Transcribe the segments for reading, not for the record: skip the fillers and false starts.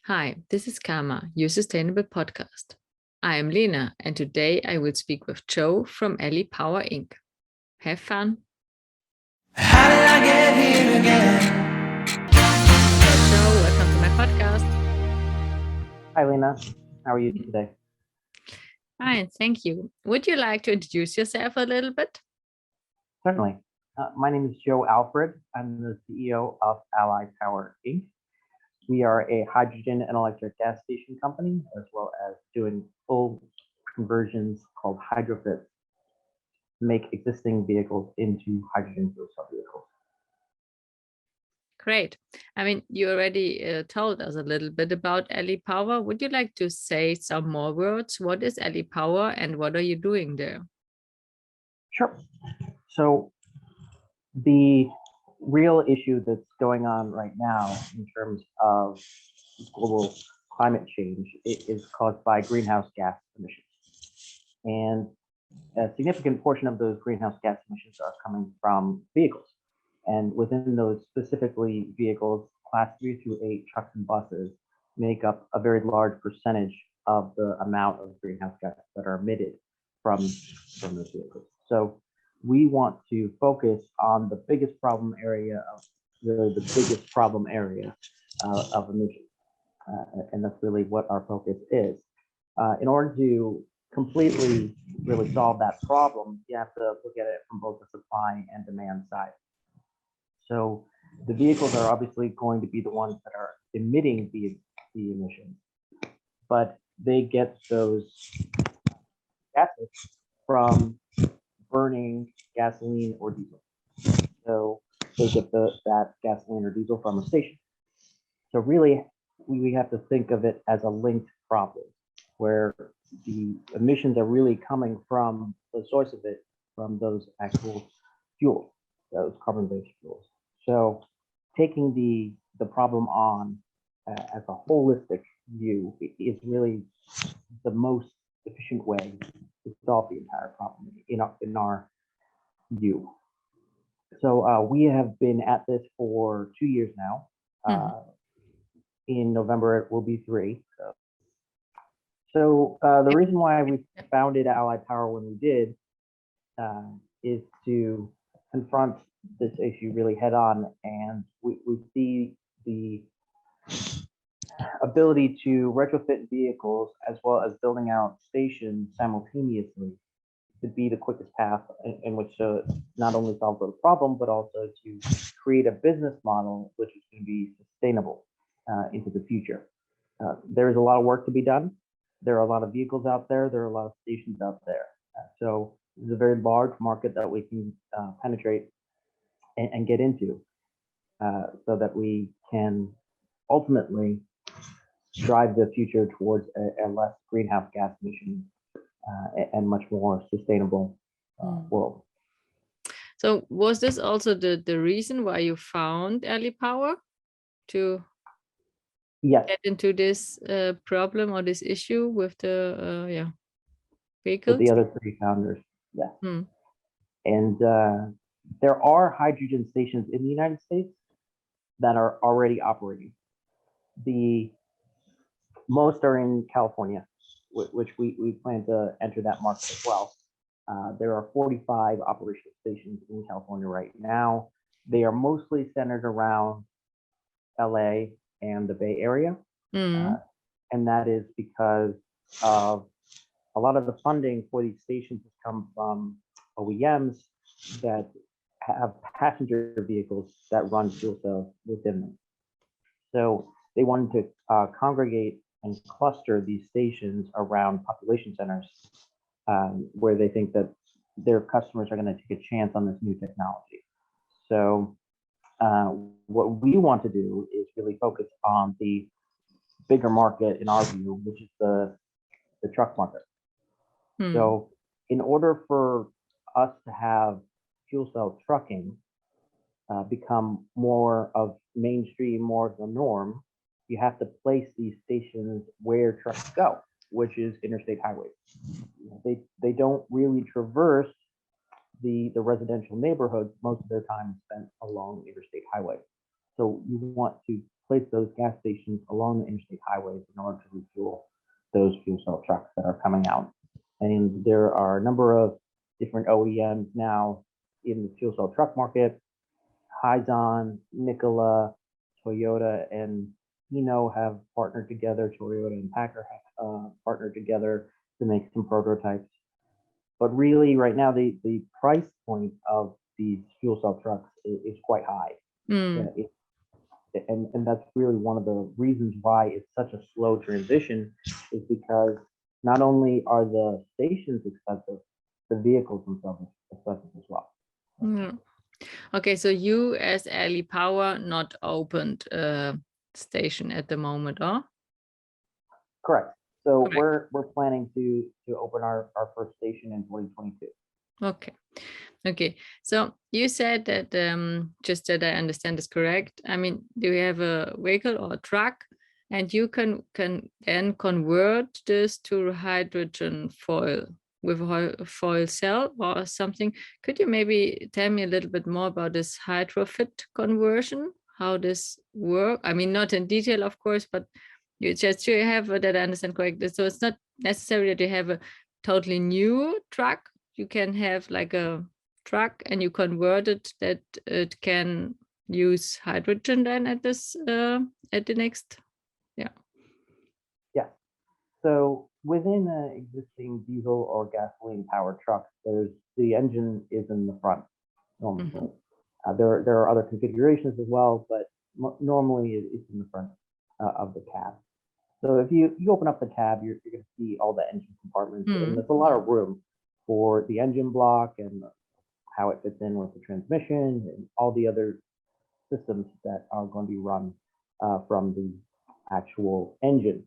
Hi, this is Karma, your sustainable podcast. I am Lena, and today I will speak with Joe from Ellie Power Inc. Have fun. How did I get here again? Joe, welcome to my podcast. Hi, Lena. How are you today? Fine, thank you. Would you like to introduce yourself a little bit? Certainly. My name is Joe Alfred. I'm the CEO of Ally Power Inc. We are a hydrogen and electric gas station company, as well as doing full conversions called HydroFit to make existing vehicles into hydrogen fuel cell vehicles. Great. I mean, you already told us a little bit about Ellie Power. Would you like to say some more words? What is Ellie Power and what are you doing there? Sure. So the real issue that's going on right now in terms of global climate change is caused by greenhouse gas emissions. And a significant portion of those greenhouse gas emissions are coming from vehicles. And within those specifically vehicles, class 3 through 8 trucks and buses make up a very large percentage of the amount of greenhouse gases that are emitted from those vehicles. So we want to focus on the biggest problem area of of emissions. And that's really what our focus is. In order to completely really solve that problem, you have to look at it from both the supply and demand side. So the vehicles are obviously going to be the ones that are emitting the emissions, but they get those gases from burning gasoline or diesel. So they get that gasoline or diesel from a station. So really, we have to think of it as a linked problem, where the emissions are really coming from the source of it, from those actual fuels, those carbon-based fuels. So taking the problem on as a holistic view is really the most efficient way to solve the entire problem in our view. So we have been at this for 2 years now. In November, it will be 3. So the reason why we founded Ally Power when we did is to confront this issue really head on, and we see the ability to retrofit vehicles as well as building out stations simultaneously to be the quickest path in which to not only solve the problem, but also to create a business model which is going to be sustainable into the future. There's a lot of work to be done. There are a lot of vehicles out there. There are a lot of stations out there. So this is a very large market that we can penetrate and get into so that we can ultimately drive the future towards a less greenhouse gas emission and much more sustainable world. So was this also the reason why you found Ellie Power to get into this problem or this issue with the vehicles? With the other 3 founders, yes. And there are hydrogen stations in the United States that are already operating. The most are in California, which we plan to enter that market as well. There are 45 operational stations in California right now. They are mostly centered around LA and the Bay Area. And that is because of a lot of the funding for these stations has come from OEMs that have passenger vehicles that run fuel cells within them. So they wanted to congregate and cluster these stations around population centers where they think that their customers are going to take a chance on this new technology. So what we want to do is really focus on the bigger market in our view, which is the truck market. So in order for us to have fuel cell trucking become more of mainstream, more of the norm, you have to place these stations where trucks go, which is interstate highways. They don't really traverse the residential neighborhoods. Most of their time is spent along interstate highway. So you want to place those gas stations along the interstate highways in order to refuel those fuel cell trucks that are coming out. And there are a number of different OEMs now in the fuel cell truck market. Hyzon, Nikola, Toyota, and Hino have partnered together. Toyota and Packard have partnered together to make some prototypes. But really, right now, the price point of these fuel cell trucks is quite high. And that's really one of the reasons why it's such a slow transition, is because not only are the stations expensive, the vehicles themselves are expensive as well. Yeah. Okay, so you as Ali Power not opened a station at the moment, huh? Correct. So we're planning to open our first station in 2022. Okay. Okay. So you said that just that I understand this correct. I mean, do you have a vehicle or a truck, and you can then convert this to hydrogen foil with a foil cell or something? Could you maybe tell me a little bit more about this HydroFit conversion? How this works? I mean, not in detail, of course, but you just you have that I understand correctly. So it's not necessary that you have a totally new truck. You can have like a truck and you convert it that it can use hydrogen then at this at the next. Yeah. So within an existing diesel or gasoline powered truck, the engine is in the front normally. There are other configurations as well, but normally it's in the front of the cab. So if you open up the cab, you're going to see all the engine compartments, and there's a lot of room for the engine block and how it fits in with the transmission and all the other systems that are going to be run from the actual engine.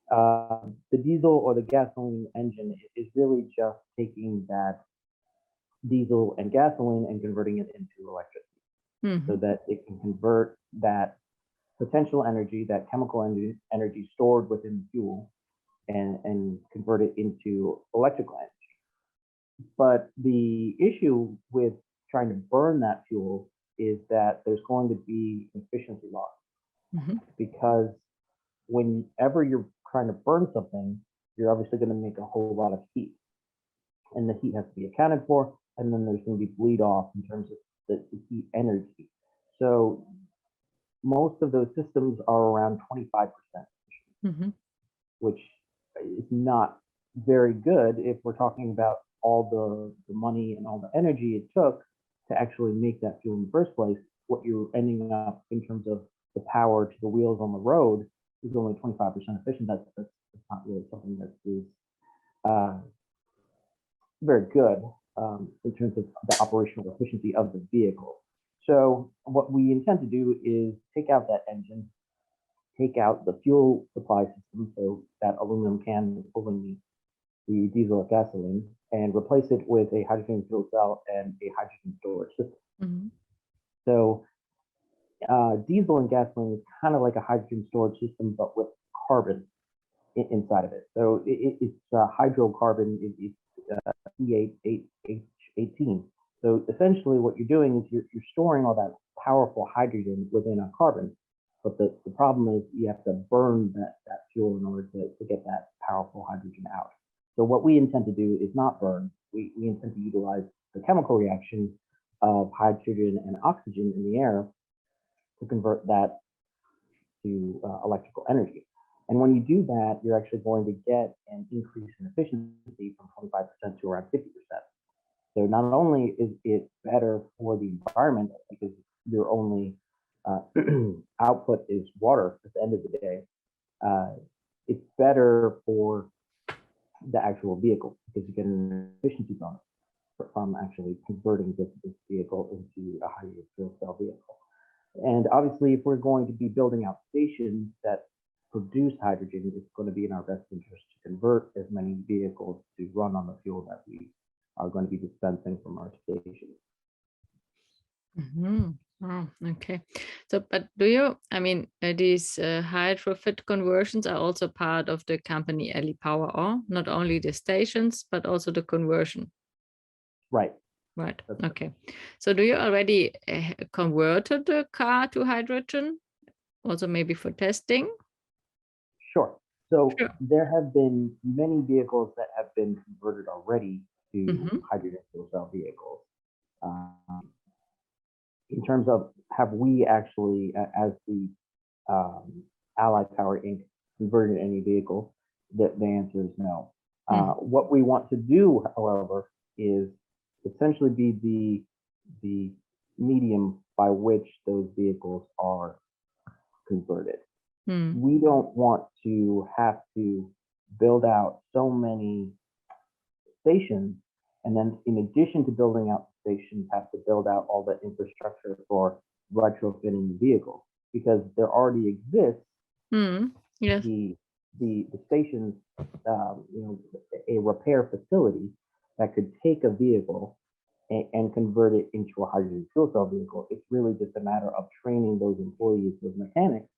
The diesel or the gasoline engine is really just taking that diesel and gasoline and converting it into electricity, so that it can convert that potential energy, that chemical energy stored within the fuel, and convert it into electrical energy. But the issue with trying to burn that fuel is that there's going to be efficiency loss, because whenever you're trying to burn something, you're obviously going to make a whole lot of heat, and the heat has to be accounted for, and then there's going to be bleed off in terms of the heat energy. So most of those systems are around 25%, which is not very good if we're talking about all the money and all the energy it took to actually make that fuel in the first place. What you're ending up in terms of the power to the wheels on the road is only 25% efficient. That's not really something that is very good in terms of the operational efficiency of the vehicle. So what we intend to do is take out that engine, take out the fuel supply system, so that aluminum can pulling the diesel or gasoline, and replace it with a hydrogen fuel cell and a hydrogen storage system. So diesel and gasoline is kind of like a hydrogen storage system, but with carbon inside of it. So it's hydrocarbon, it's C8H18. So essentially what you're doing is you're storing all that powerful hydrogen within a carbon. But the problem is you have to burn that fuel in order to get that powerful hydrogen out. So what we intend to do is not burn. We intend to utilize the chemical reaction of hydrogen and oxygen in the air to convert that to electrical energy. And when you do that, you're actually going to get an increase in efficiency from 25% to around 50%. So not only is it better for the environment, because your only output is water at the end of the day, it's better for the actual vehicle, because you get an efficiency bonus from actually converting this vehicle into a hydrogen fuel cell vehicle. And obviously, if we're going to be building out stations that produce hydrogen, it's going to be in our best interest to convert as many vehicles to run on the fuel that we are going to be dispensing from our stations. Oh, okay. So, but do you, I mean, these HydroFit conversions are also part of the company Ali Power, or not only the stations, but also the conversion? Right. Right. Okay. So do you already converted the car to hydrogen? also maybe for testing? Sure. So Sure. there have been many vehicles that have been converted already to hydrogen fuel cell vehicles. In terms of have we actually, as the Ally Power Inc., converted any vehicle, the answer is no. What we want to do, however, is essentially be the medium by which those vehicles are converted. We don't want to have to build out so many stations, and then in addition to building out stations, have to build out all the infrastructure for retrofitting the vehicle, because there already exists Yes. the stations, a repair facility that could take a vehicle and convert it into a hydrogen fuel cell vehicle. It's really just a matter of training those employees, those mechanics,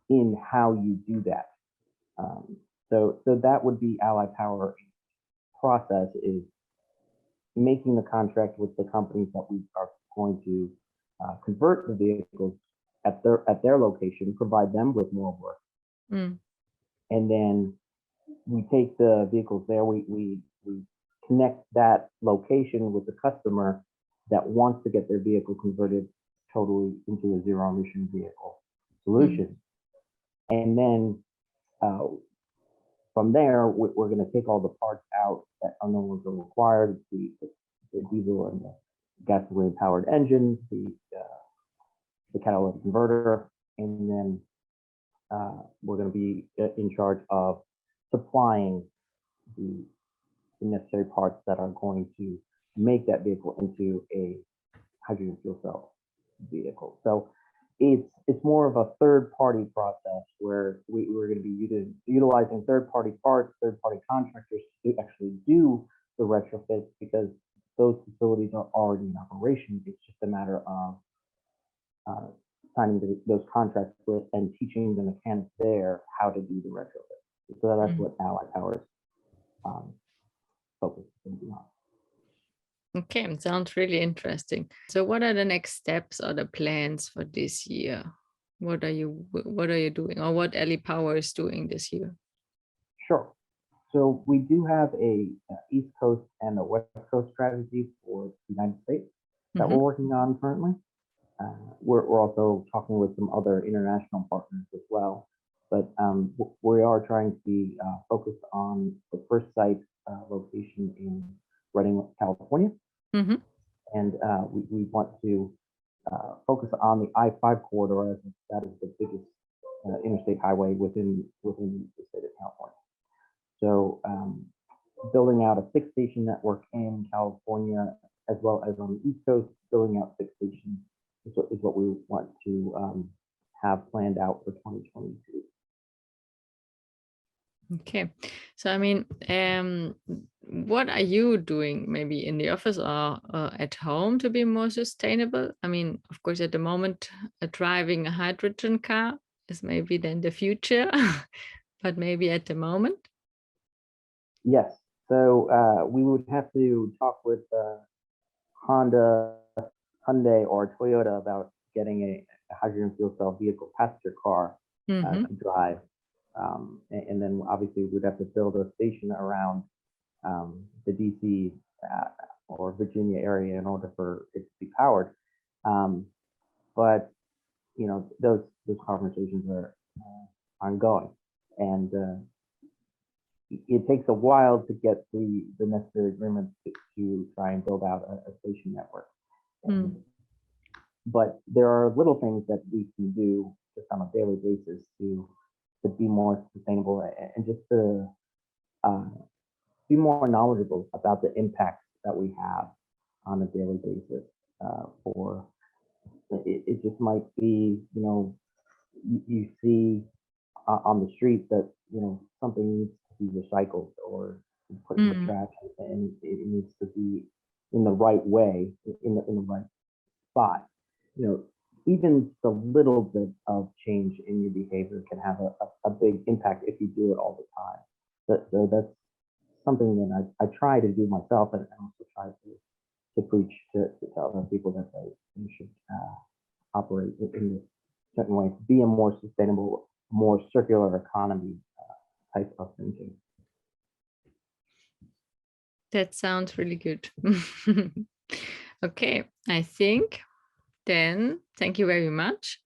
in how you do that. So that would be Ally Power process, is making the contract with the companies that we are going to convert the vehicles at their location, provide them with more work, and then we take the vehicles there. We connect that location with the customer that wants to get their vehicle converted totally into a zero emission vehicle solution, and then from there, we're going to take all the parts out that are no longer required, the diesel and the gasoline powered engine, the catalytic converter, and then we're going to be in charge of supplying the necessary parts that are going to make that vehicle into a hydrogen fuel cell vehicle. So it's more of a third-party process where we're going to be utilizing third-party parts, third-party contractors to actually do the retrofits, because those facilities are already in operation. It's just a matter of signing those contracts with and teaching the mechanics there how to do the retrofit. So that's what Ally Power's focus is going to be on. Okay, sounds really interesting. So what are the next steps or the plans for this year? What are you doing, or what Ally Power is doing this year? Sure. So we do have a East Coast and a West Coast strategy for the United States that we're working on currently. We're also talking with some other international partners as well, but we are trying to be focused on the first site location in Redding, California, and we want to focus on the I-5 corridor, as that is the biggest interstate highway within the state of California. So building out a 6-station network in California, as well as on the East Coast, building out 6 stations is what we want to have planned out for 2022. Okay, so I mean, what are you doing maybe in the office or at home to be more sustainable? I mean, of course, at the moment, driving a hydrogen car is maybe then the future, but maybe at the moment. Yes, so we would have to talk with Hyundai or Toyota about getting a hydrogen fuel cell vehicle passenger car to drive. And then obviously we'd have to build a station around the DC or Virginia area in order for it to be powered. But you know, those conversations are ongoing, and it takes a while to get the necessary agreements to try and build out a station network. But there are little things that we can do just on a daily basis to be more sustainable and just to be more knowledgeable about the impacts that we have on a daily basis. It just might be, you know, you see on the street that, you know, something needs to be recycled or put in the trash, and it needs to be in the right way, in the right spot. You know, even the little bit of change in your behavior can have a big impact if you do it all the time. So that's something that I try to do myself, and also try to preach to other people that they should operate in this certain way to be a more sustainable, more circular economy type of thinking. That sounds really good. Okay, I think then thank you very much.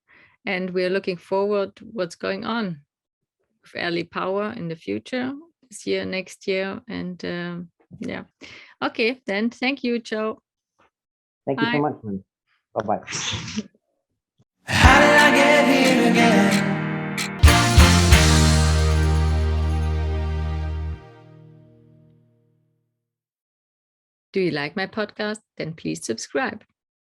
And we're looking forward to what's going on with early power in the future, this year, next year. And yeah. Okay, then thank you, Joe. Thank you so much. Bye-bye. How did I get here again? Do you like my podcast? Then please subscribe.